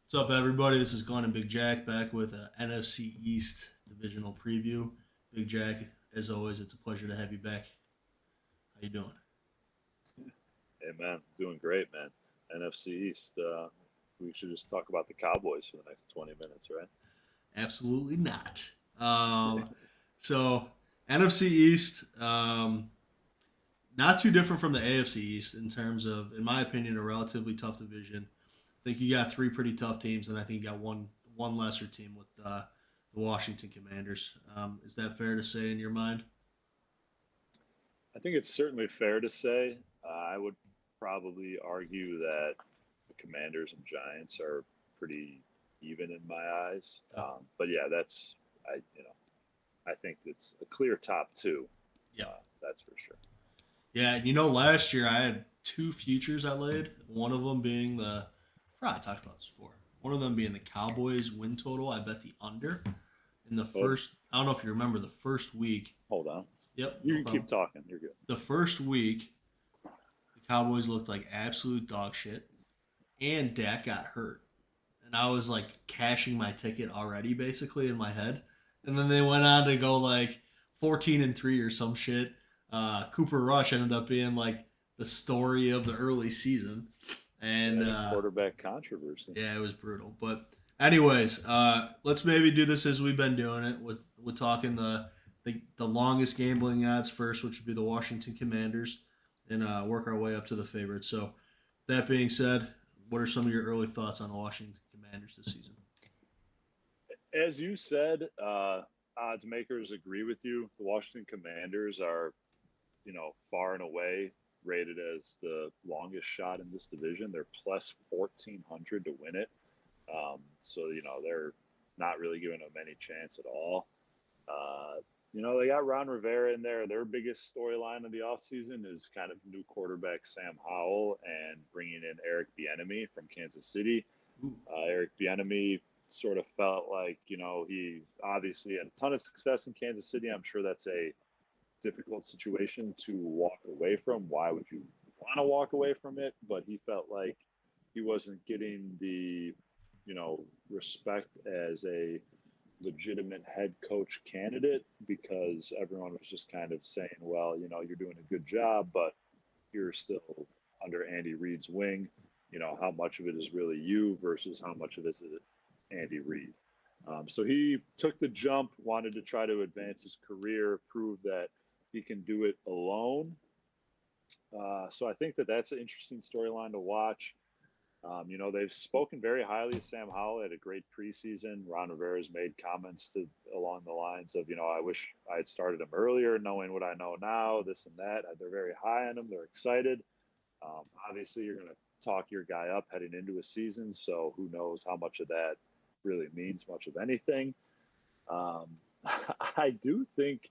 What's up, everybody? This is Glenn and Big Jack back with a NFC East divisional preview. Big Jack, as always, it's a pleasure to have you back. How you doing? Hey man, doing great, man. NFC East. We should just talk about the Cowboys for the next 20 minutes, right? Absolutely not. So NFC East, not too different from the AFC East in terms of, in my opinion, a relatively tough division. I think you got three pretty tough teams, and I think you got one lesser team with the Washington Commanders. Is that fair to say in your mind? I think it's certainly fair to say. I would probably argue that the Commanders and Giants are pretty even in my eyes. Okay. But yeah, I think it's a clear top two. Yep. That's for sure. Yeah, and last year I had two futures I laid. One of them being the, I probably talked about this before. One of them being the Cowboys win total. I bet the under in the But first. I don't know if you remember the first week. hold on, Yep, you no can keep problem. talking. You're good. The first week, the Cowboys looked like absolute dog shit, and Dak got hurt, and I was like cashing my ticket already, basically in my head. And then they went on to go like 14-3 or some shit. Cooper Rush ended up being like the story of the early season, and Yeah, the quarterback controversy. yeah, it was brutal. But anyways, let's maybe do this as we've been doing it. We're talking the longest gambling odds first, which would be the Washington Commanders, and work our way up to the favorites. So that being said, what are some of your early thoughts on the Washington Commanders this season? As you said, odds makers agree with you. The Washington Commanders are, far and away rated as the longest shot in this division. They're plus 1,400 to win it. So they're not really giving them any chance at all. They got Ron Rivera in there. Their biggest storyline of the offseason is kind of new quarterback Sam Howell and bringing in Eric Bieniemy from Kansas City. Ooh, Eric Bieniemy sort of felt like, he obviously had a ton of success in Kansas City. I'm sure that's a difficult situation to walk away from. Why would you want to walk away from it? But he felt like he wasn't getting the, respect as a legitimate head coach candidate because everyone was just kind of saying, well, you're doing a good job, but you're still under Andy Reid's wing. How much of it is really you versus how much of it is Andy Reid. So he took the jump, wanted to try to advance his career, prove that he can do it alone. So I think that that's an interesting storyline to watch. They've spoken very highly of Sam Howell. Had a great preseason. Ron Rivera's made comments along the lines of, I wish I had started him earlier, knowing what I know now, this and that. They're very high on him. They're excited. Obviously, you're going to talk your guy up heading into a season, so who knows how much of that really means much of anything. Um, I do think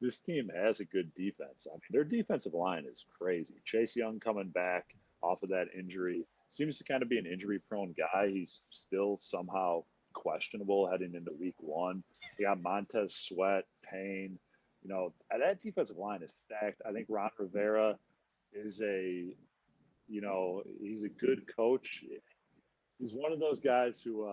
this team has a good defense. I mean, their defensive line is crazy. Chase Young coming back off of that injury seems to kind of be an injury prone guy. He's still somehow questionable heading into week one. You got Montez Sweat, Payne. That defensive line is stacked. I think Ron Rivera is he's a good coach. He's one of those guys who,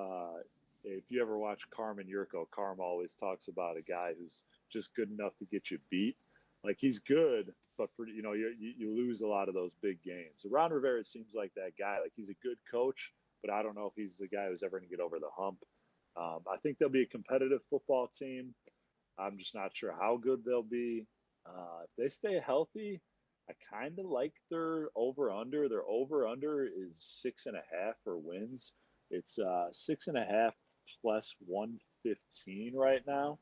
if you ever watch Carmen Yurko, Carm always talks about a guy who's just good enough to get you beat. Like he's good, but you lose a lot of those big games. Ron Rivera seems like that guy. Like he's a good coach, but I don't know if he's the guy who's ever going to get over the hump. I think they'll be a competitive football team. I'm just not sure how good they'll be. If they stay healthy, I kind of like their over under. Their over under is 6.5 for wins. It's 6.5 plus 115 right now.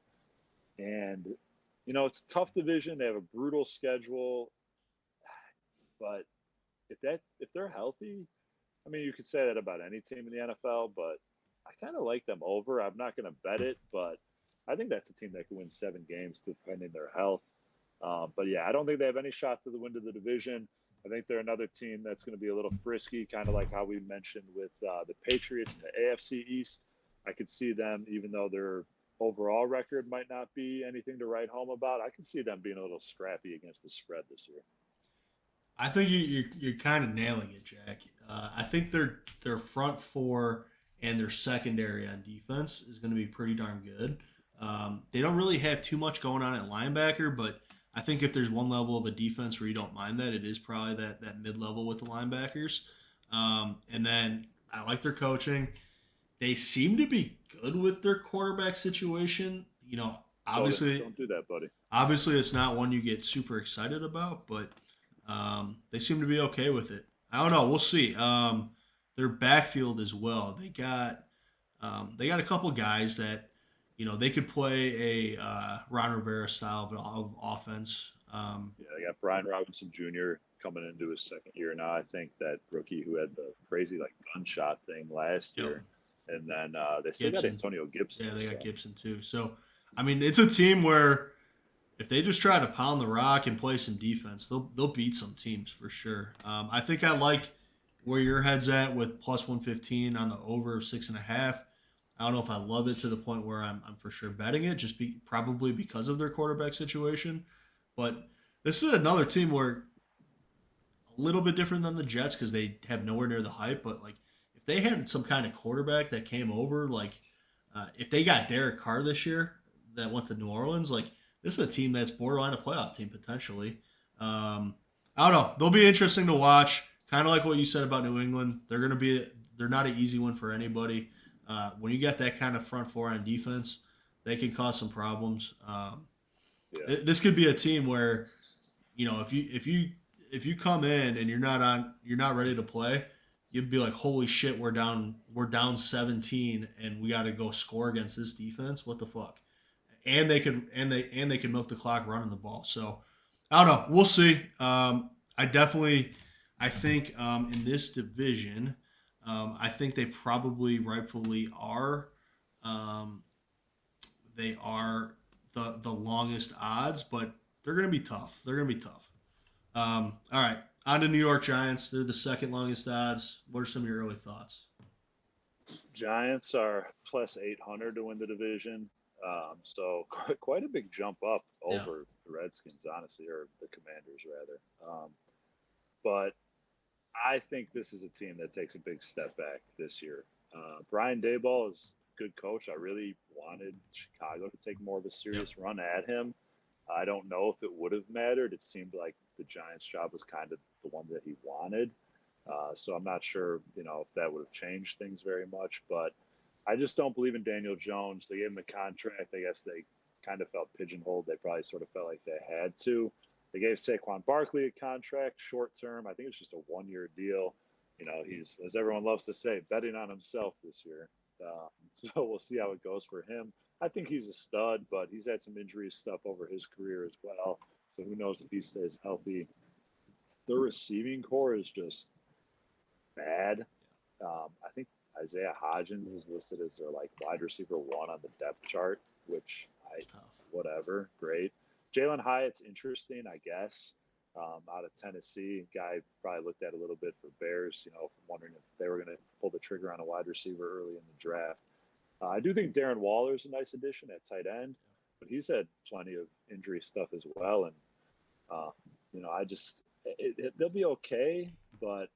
And, it's a tough division. They have a brutal schedule. But if they're healthy, I mean, you could say that about any team in the NFL, but I kind of like them over. I'm not going to bet it, but I think that's a team that can win 7 games depending their health. But yeah, I don't think they have any shot to the win of the division. I think they're another team that's going to be a little frisky, kind of like how we mentioned with the Patriots in the AFC East. I could see them, even though their overall record might not be anything to write home about, I can see them being a little scrappy against the spread this year. I think you're kind of nailing it, Jack. I think their front four and their secondary on defense is going to be pretty darn good. They don't really have too much going on at linebacker, but I think if there's one level of a defense where you don't mind that, it is probably that mid level with the linebackers. And then I like their coaching. They seem to be good with their quarterback situation. Obviously, Don't do that, buddy. obviously it's not one you get super excited about, but they seem to be okay with it. I don't know. We'll see. Their backfield as well. They got a couple guys that they could play a Ron Rivera style of offense. Yeah, they got Brian Robinson Jr. coming into his second year now. I think that rookie who had the crazy like gunshot thing last Yep. year, and then they still got Gibson. Antonio Gibson. Yeah, they got So Gibson too. So, I mean, it's a team where if they just try to pound the rock and play some defense, they'll beat some teams for sure. I think I like where your head's at with plus 115 on the over of 6.5. I don't know if I love it to the point where I'm for sure betting it, probably because of their quarterback situation. But this is another team where a little bit different than the Jets because they have nowhere near the hype. But like, if they had some kind of quarterback that came over, like if they got Derek Carr this year that went to New Orleans, like this is a team that's borderline a playoff team potentially. I don't know. They'll be interesting to watch. Kind of like what you said about New England. They're not an easy one for anybody. When you get that kind of front four on defense, they can cause some problems. yeah, This could be a team where if you come in and you're not ready to play, you'd be like, holy shit, we're down 17 and we got to go score against this defense. What the fuck? And they could milk the clock running the ball. So I don't know. We'll see. I think in this division, I think they probably rightfully are. Um, they are the longest odds, but they're going to be tough. They're going to be tough. All right, on to New York Giants. They're the second longest odds. What are some of your early thoughts? Giants are plus 800 to win the division. So quite a big jump up Yeah, over the Redskins, honestly, or the Commanders rather. But I think this is a team that takes a big step back this year. Brian Dayball is a good coach. I really wanted Chicago to take more of a yep. serious run at him. I don't know if it would have mattered. It seemed like the Giants' job was kind of the one that he wanted. So I'm not sure, if that would have changed things very much. But I just don't believe in Daniel Jones. They gave him a contract. I guess they kind of felt pigeonholed. They probably sort of felt like they had to. They gave Saquon Barkley a contract, short term. I think it's just a 1 year deal. He's, as everyone loves to say, betting on himself this year. So we'll see how it goes for him. I think he's a stud, but he's had some injury stuff over his career as well. So who knows if he stays healthy. The receiving core is just bad. I think Isaiah Hodgins is listed as their like wide receiver one on the depth chart, which I It's tough. whatever, great. Jalen Hyatt's interesting, I guess. Out of Tennessee, guy probably looked at a little bit for Bears, wondering if they were going to pull the trigger on a wide receiver early in the draft. I do think Darren Waller is a nice addition at tight end, but he's had plenty of injury stuff as well. And uh, they'll be okay, but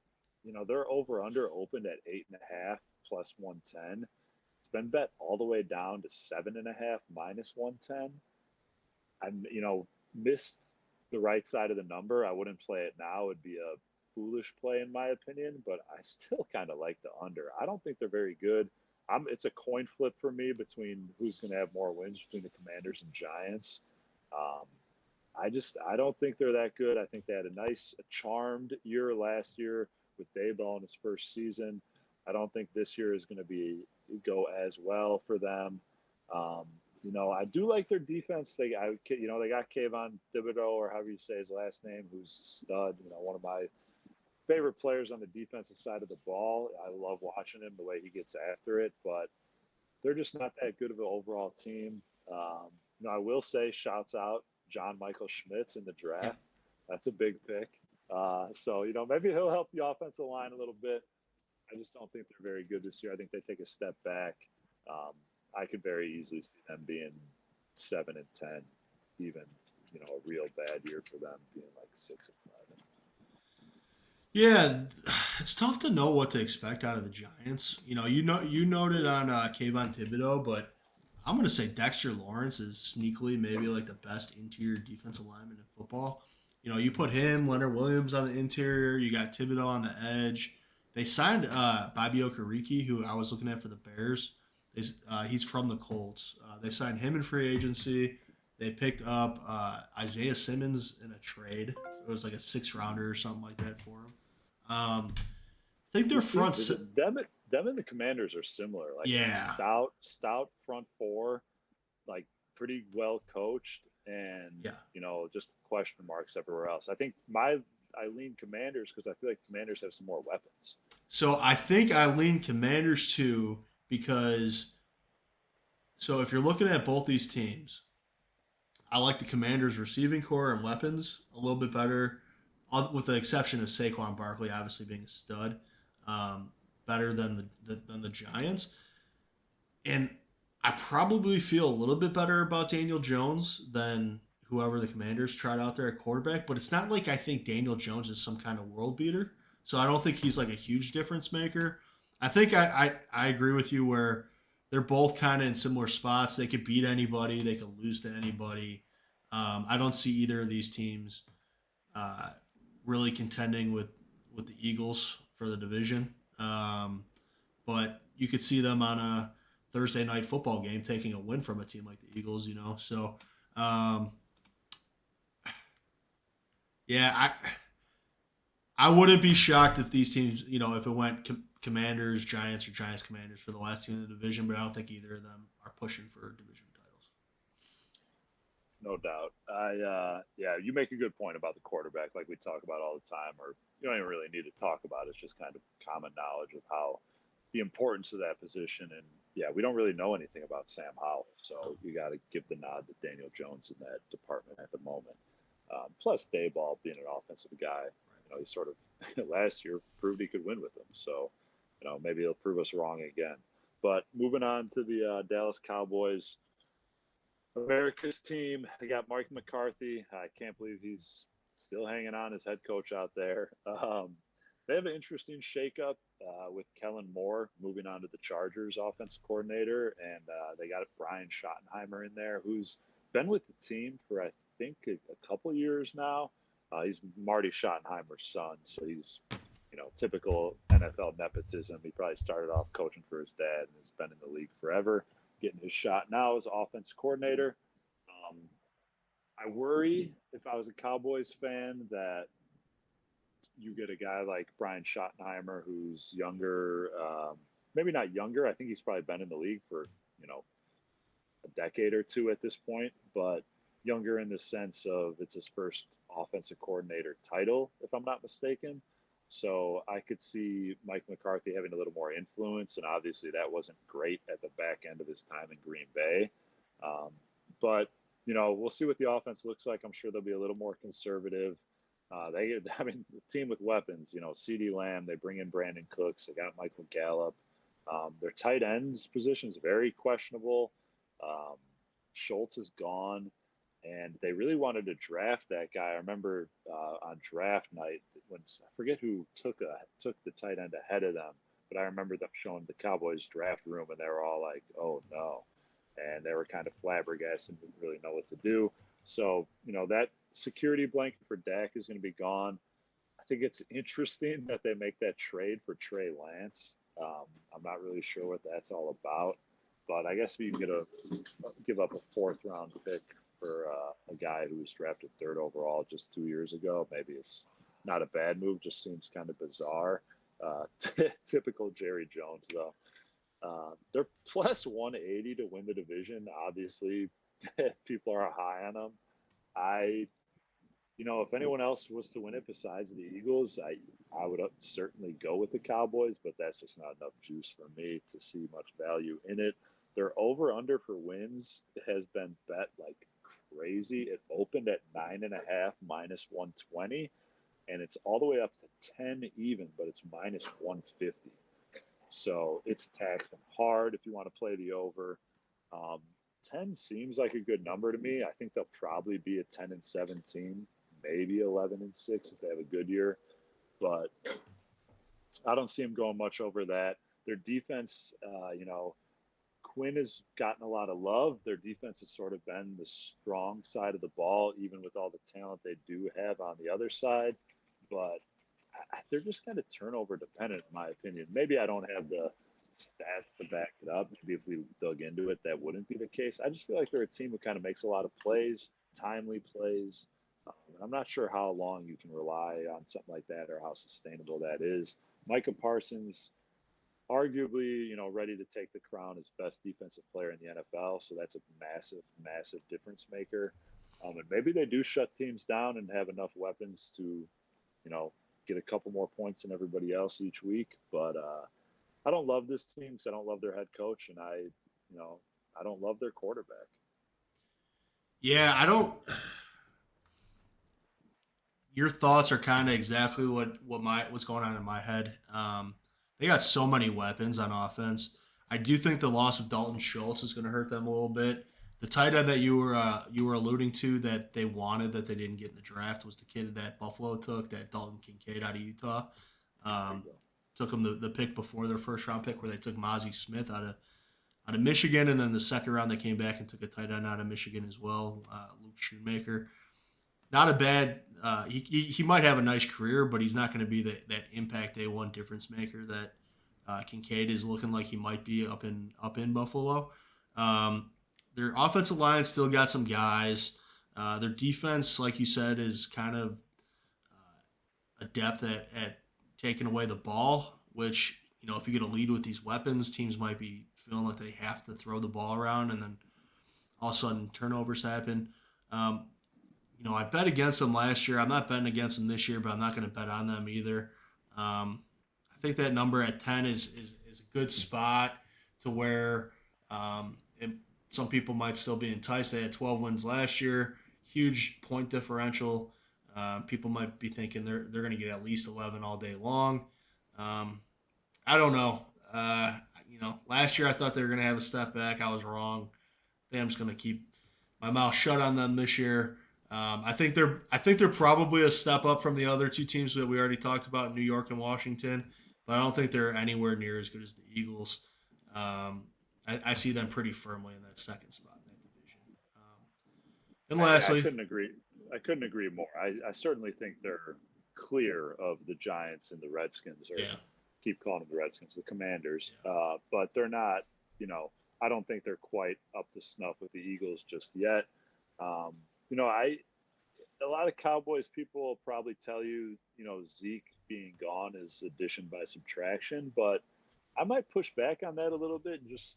their over under opened at 8.5 plus 110. It's been bet all the way down to 7.5 minus 110. I'm missed the right side of the number. I wouldn't play it now. It would be a foolish play in my opinion, but I still kind of like the under. I don't think they're very good. It's a coin flip for me between who's going to have more wins between the Commanders and Giants. Um, I don't think they're that good. I think they had a charmed year last year with Dayball in his first season. I don't think this year is going to go as well for them. Um, I do like their defense. They got Kayvon Thibodeau, or however you say his last name, who's a stud. One of my favorite players on the defensive side of the ball. I love watching him the way he gets after it, but they're just not that good of an overall team. I will say, shouts out John Michael Schmitz in the Yeah. draft. That's a big pick. So maybe he'll help the offensive line a little bit. I just don't think they're very good this year. I think they take a step back. Um, I could very easily see them being 7-10, even a real bad year for them being like 6-11. Yeah, it's tough to know what to expect out of the Giants. You noted on Kayvon Thibodeau, but I'm gonna say Dexter Lawrence is sneakily maybe like the best interior defensive lineman in football. You put him, Leonard Williams on the interior. You got Thibodeau on the edge. They signed Bobby Okereke, who I was looking at for the Bears. He's from the Colts. They signed him in free agency. They picked up Isaiah Simmons in a trade. It was like a 6 rounder or something like that for him. I think their It seems fronts. them and the Commanders are similar, like a Yeah, stout front four, like pretty well coached, and yeah. just question marks everywhere else. I lean Commanders because I feel like Commanders have some more weapons. So I think I lean Commanders too because if you're looking at both these teams, I like the Commanders' receiving core and weapons a little bit better, with the exception of Saquon Barkley obviously being a stud, um, better than the Giants. And I probably feel a little bit better about Daniel Jones than whoever the Commanders tried out there at quarterback. But it's not like I think Daniel Jones is some kind of world beater. So I don't think he's like a huge difference maker. I think I agree with you where they're both kind of in similar spots. They could beat anybody. They could lose to anybody. I don't see either of these teams uh, really contending with the Eagles for the division. But you could see them on a Thursday night football game taking a win from a team like the Eagles. So um, yeah, I wouldn't be shocked if these teams, if it went Commanders, Giants, or Giants, Commanders for the last team in the division. But I don't think either of them are pushing for division titles. No doubt. Yeah, you make a good point about the quarterback, like we talk about all the time, or you don't even really need to talk about it. It's just kind of common knowledge of how the importance of that position. And yeah, we don't really know anything about Sam Howell, so you got to give the nod to Daniel Jones in that department at the moment. Plus, Dayball being an offensive guy, he sort of last year proved he could win with them. So, maybe he'll prove us wrong again. But moving on to the Dallas Cowboys, America's team. They got Mike McCarthy. I can't believe he's still hanging on as head coach out there. They have an interesting shakeup with Kellen Moore moving on to the Chargers offensive coordinator, and they got Brian Schottenheimer in there, who's been with the team for I think a couple years now. He's Marty Schottenheimer's son, so he's typical NFL nepotism. He probably started off coaching for his dad and has been in the league forever, getting his shot now as offense coordinator. Um, I worry if I was a Cowboys fan that you get a guy like Brian Schottenheimer who's younger, maybe not younger. I think he's probably been in the league for a decade or two at this point, but younger in the sense of it's his first offensive coordinator title, if I'm not mistaken. So I could see Mike McCarthy having a little more influence, and obviously that wasn't great at the back end of his time in Green Bay. Um, but we'll see what the offense looks like. I'm sure they'll be a little more conservative. I mean, the team with weapons. C.D. Lamb. They bring in Brandon Cooks. They got Michael Gallup. Their tight ends position is very questionable. Um, Schultz is gone, and they really wanted to draft that guy. I remember on draft night when I forget who took the tight end ahead of them, but I remember them showing the Cowboys draft room, and they were all like, "Oh no," and they were kind of flabbergasted, didn't really know what to do. So that security blanket for Dak is going to be gone. I think it's interesting that they make that trade for Trey Lance. I'm not really sure what that's all about, but I guess if you can give up a fourth round pick for a guy who was drafted third overall just 2 years ago, maybe it's not a bad move. Just seems kind of bizarre. Typical Jerry Jones, though. They're plus 180 to win the division. Obviously, people are high on them. I if anyone else was to win it besides the Eagles, I would certainly go with the Cowboys, but that's just not enough juice for me to see much value in it. Their over under for wins has been bet like crazy. It opened at 9.5 minus 120, and it's all the way up to 10 even, but it's minus 150. So it's taxed them hard if you want to play the over. Um, 10 seems like a good number to me. I think they'll probably be a 10-17, maybe 11-6 if they have a good year. but I don't see them going much over that. Their defense, Quinn has gotten a lot of love. Their defense has sort of been the strong side of the ball, even with all the talent they do have on the other side. But they're just kind of turnover dependent, in my opinion. Maybe I don't have the stats to back it up. Maybe if we dug into it, that wouldn't be the case. I just feel like they're a team who kind of makes a lot of plays, timely plays. I'm not sure how long you can rely on something like that or how sustainable that is. Micah Parsons, arguably, ready to take the crown as best defensive player in the NFL. So that's a massive, massive difference maker. And maybe they do shut teams down and have enough weapons to, get a couple more points than everybody else each week. But I don't love this team because I don't love their head coach, and I don't love their quarterback. Yeah, I don't. Your thoughts are kind of exactly what's going on in my head. They got so many weapons on offense. I do think the loss of Dalton Schultz is going to hurt them a little bit. The tight end that you were alluding to that they wanted that they didn't get in the draft was the kid that Buffalo took, that Dalton Kincaid out of Utah. There you Um, go. took them the pick before their first round pick, where they took Mozzie Smith out of Michigan, and then the second round they came back and took a tight end out of Michigan as well, Luke Shoemaker. Not a bad. He might have a nice career, but he's not going to be that impact day one difference maker that Kincaid is looking like he might be up in Buffalo. Um, their offensive line still got some guys. Their defense, like you said, is kind of adept at taking away the ball. Which, if you get a lead with these weapons, teams might be feeling like they have to throw the ball around, and then all of a sudden turnovers happen. Um, I bet against them last year. I'm not betting against them this year, but I'm not going to bet on them either. I think that number at 10 is a good spot to where it, some people might still be enticed. They had 12 wins last year, huge point differential. People might be thinking they're going to get at least 11 all day long. Um, I don't know. Last year I thought they were going to have a step back. I was wrong. I'm just going to keep my mouth shut on them this year. I think they're probably a step up from the other two teams that we already talked about, New York and Washington, but I don't think they're anywhere near as good as the Eagles. I see them pretty firmly in that second spot in that division. And I lastly, couldn't agree. I couldn't agree more. I certainly think they're clear of the Giants and the Redskins, or yeah, keep calling them the Redskins, the Commanders. yeah, But they're not. You know, I don't think they're quite up to snuff with the Eagles just yet. Um, I a lot of Cowboys people will probably tell you, Zeke being gone is addition by subtraction, but I might push back on that a little bit and just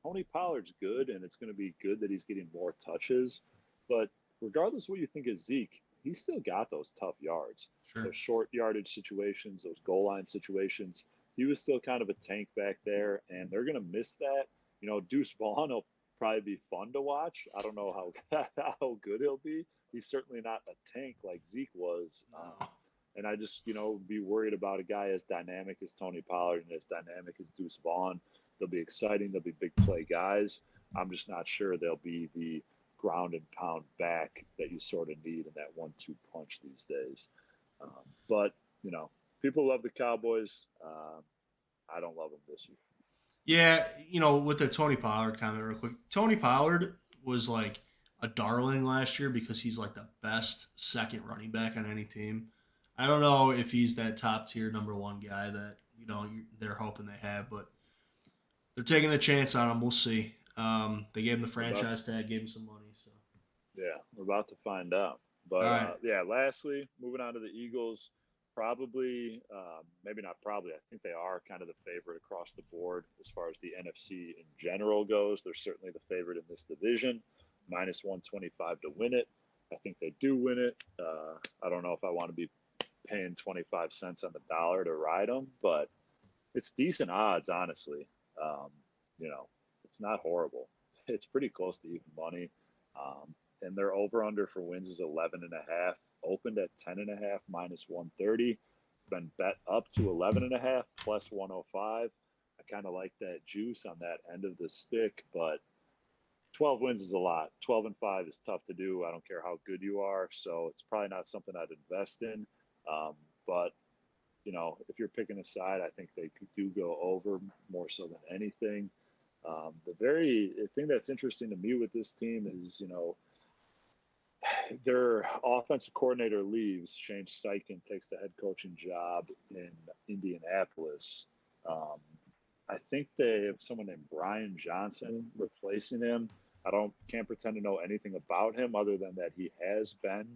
Tony Pollard's good, and it's going to be good that he's getting more touches. But regardless of what you think of Zeke, he's still got those tough yards, sure, those short yardage situations, those goal line situations. He was still kind of a tank back there, and they're going to miss that. Deuce Vaughn will probably be fun to watch. I don't know how how good he'll be. He's certainly not a tank like Zeke was. no, And I just, be worried about a guy as dynamic as Tony Pollard and as dynamic as Deuce Vaughn. They'll be exciting. They'll be big play guys. I'm just not sure they'll be the ground and pound back that you sort of need in that 1-2 punch these days. But, people love the Cowboys. I don't love them this year. yeah. With the Tony Pollard comment, real quick, Tony Pollard was like a darling last year because he's like the best second running back on any team. I don't know if he's that top tier number one guy that they're hoping they have, but they're taking a chance on him. We'll see. They gave him the We're about franchise tag, gave him some money. So, Yeah, we're about to find out. all But right, yeah, lastly, moving on to the Eagles, probably, maybe not probably, I think they are kind of the favorite across the board as far as the NFC in general goes. They're certainly the favorite in this division, minus 125 to win it. I think they do win it. I don't know if I want to be paying 25 cents on the dollar to ride them, but it's decent odds, honestly. Um, you know, it's not horrible. It's pretty close to even money. And their over under for wins is 11.5. Opened at 10.5 minus 130. Been bet up to 11.5 plus 105. I kind of like that juice on that end of the stick, but 12 wins is a lot. 12-5 is tough to do. I don't care how good you are, so it's probably not something I'd invest in. But if you're picking a side, I think they do go over more so than anything. The thing that's interesting to me with this team is, their offensive coordinator leaves. Shane Steichen takes the head coaching job in Indianapolis. Um, I think they have someone named Brian Johnson replacing him. I don't can't pretend to know anything about him other than that he has been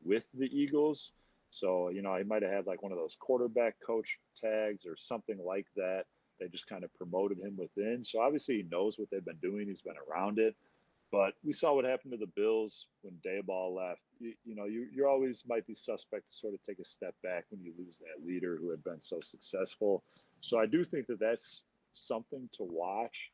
with the Eagles. So, he might have had like one of those quarterback coach tags or something like that. They just kind of promoted him within. So obviously he knows what they've been doing. He's been around it. But we saw what happened to the Bills when Dayball left. You always might be suspect to sort of take a step back when you lose that leader who had been so successful. So I do think that that's something to watch.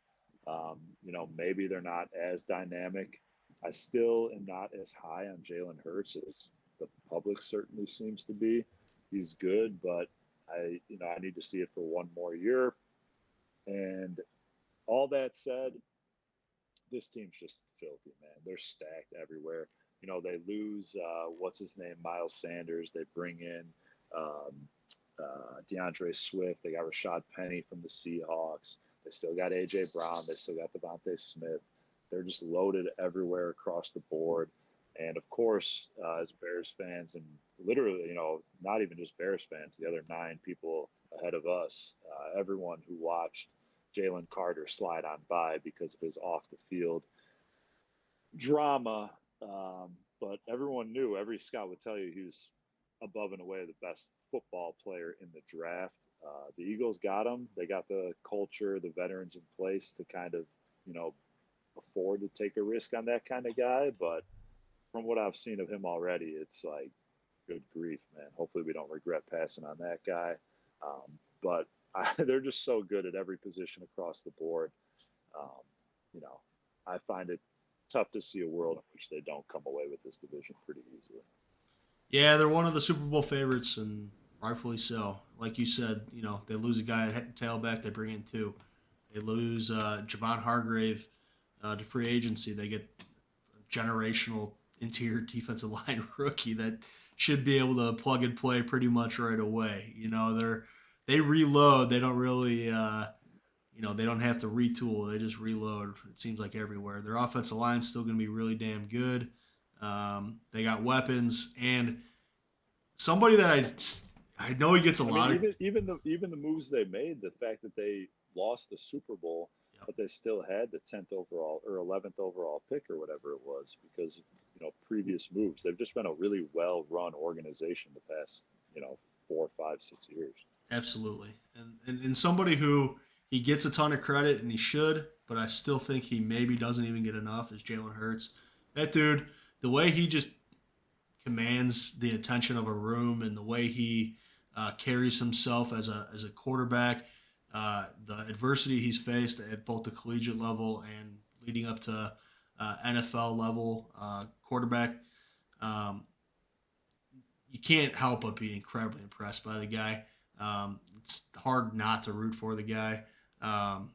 Maybe they're not as dynamic. I still am not as high on Jalen Hurts as the public certainly seems to be. He's good, but I need to see it for one more year. And all that said, this team's just filthy, man. They're stacked everywhere. They lose what's his name, Miles Sanders. They bring in um, DeAndre Swift. They got Rashad Penny from the Seahawks. They still got AJ Brown. They still got Devontae Smith. They're just loaded everywhere across the board. And of course, as Bears fans, and literally, not even just Bears fans, the other 9 people ahead of us, everyone who watched Jalen Carter slide on by because of his off the field drama. But everyone knew, every scout would tell you he was above and away the best football player in the draft. The Eagles got him. They got the culture, the veterans in place to kind of, afford to take a risk on that kind of guy. But from what I've seen of him already, it's like, good grief, man. Hopefully we don't regret passing on that guy. But they're just so good at every position across the board. Um, you know, I find it tough to see a world in which they don't come away with this division pretty easily. Yeah, they're one of the Super Bowl favorites, and rightfully so. Like you said, they lose a guy at tailback, they bring in two. They lose Javon Hargrave to free agency. They get a generational interior defensive line rookie that should be able to plug and play pretty much right away. They reload. They don't really they don't have to retool. They just reload. It seems like everywhere. Their offensive line's still going to be really damn good. They got weapons and somebody that I know he gets a I mean, lot of. even the moves they made, the fact that they lost the Super Bowl, Yep, but they still had the 10th overall or 11th overall pick or whatever it was because of previous moves. They've just been a really well run organization the past 4, 5, 6 years. absolutely. And somebody who he gets a ton of credit and he should, but I still think he maybe doesn't even get enough is Jalen Hurts. That dude, the way he just commands the attention of a room and the way he carries himself as a quarterback, the adversity he's faced at both the collegiate level and leading up to NFL level quarterback. Um, you can't help but be incredibly impressed by the guy. It's hard not to root for the guy. Um,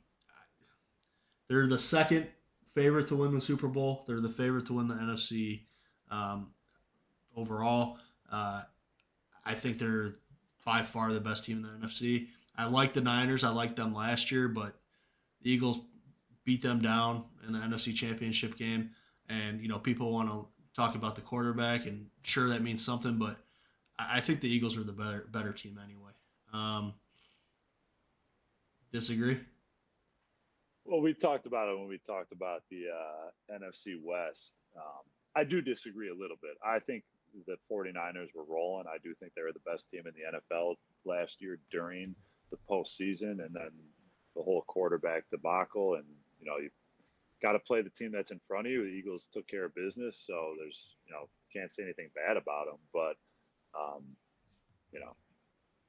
they're the second favorite to win the Super Bowl. They're the favorite to win the NFC um, overall. I think they're by far the best team in the NFC. I like the Niners. I liked them last year, but the Eagles beat them down in the NFC Championship game. And people want to talk about the quarterback, and sure that means something, but I think the Eagles are the better team anyway. Disagree? Well, we talked about it when we talked about the NFC West. I do disagree a little bit. I think the 49ers were rolling. I do think they were the best team in the NFL last year during the postseason, and then the whole quarterback debacle. And you got to play the team that's in front of you. The Eagles took care of business, so there's can't say anything bad about them. But um, you know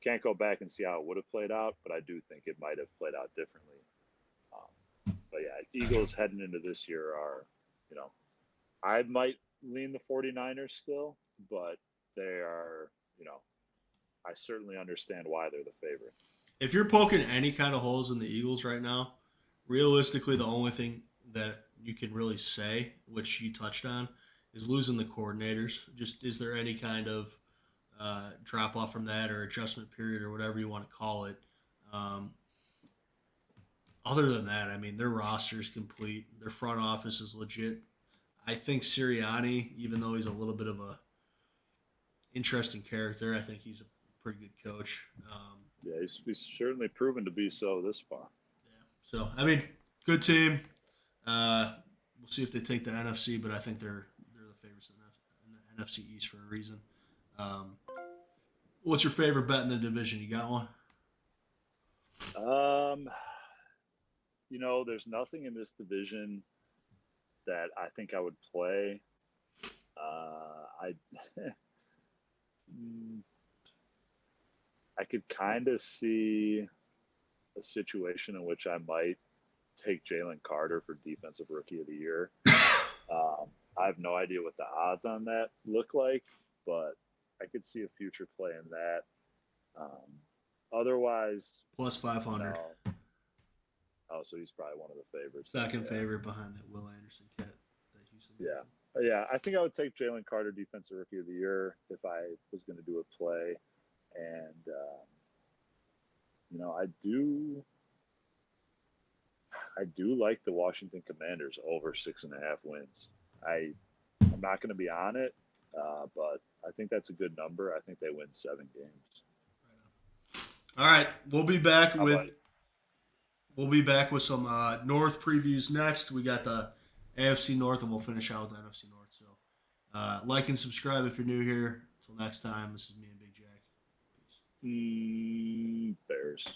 can't go back and see how it would have played out. But I do think it might have played out differently. But yeah, Eagles heading into this year are, you know, I might lean the 49ers still, but they are, I certainly understand why they're the favorite. If you're poking any kind of holes in the Eagles right now, realistically, the only thing that you can really say, which you touched on, is losing the coordinators. Just is there any kind of drop off from that or adjustment period or whatever you want to call it. Um, Other than that, I mean, their roster is complete. Their front office is legit. I think Sirianni, even though he's a little bit of a interesting character, I think he's a pretty good coach. Yeah, he's certainly proven to be so this far. Yeah. So I mean, good team. Uh, we'll see if they take the NFC, but I think they're the favorites in the NFC East for a reason. Um, what's your favorite bet in the division? You got one? Um, there's nothing in this division that I think I would play. I mm, I could kind of see a situation in which I might take Jalen Carter for Defensive Rookie of the Year. Um, I have no idea what the odds on that look like, but I could see a future play in that. Um, Otherwise, Plus 500. no. Oh, so he's probably one of the favorites. Then, Second yeah. favorite behind that Will Anderson cat that Houston Yeah. got. Yeah, I think I would take Jalen Carter Defensive Rookie of the Year if I was going to do a play. And, I do like the Washington Commanders over 6.5 wins. I'm not going to be on it, but I think that's a good number. I think they win 7 games. All right, How about you? we'll be back with some North previews next. We got the AFC North, and we'll finish out with the NFC North. So, like and subscribe if you're new here. Until next time, this is me and Big Jack. Peace. Bears.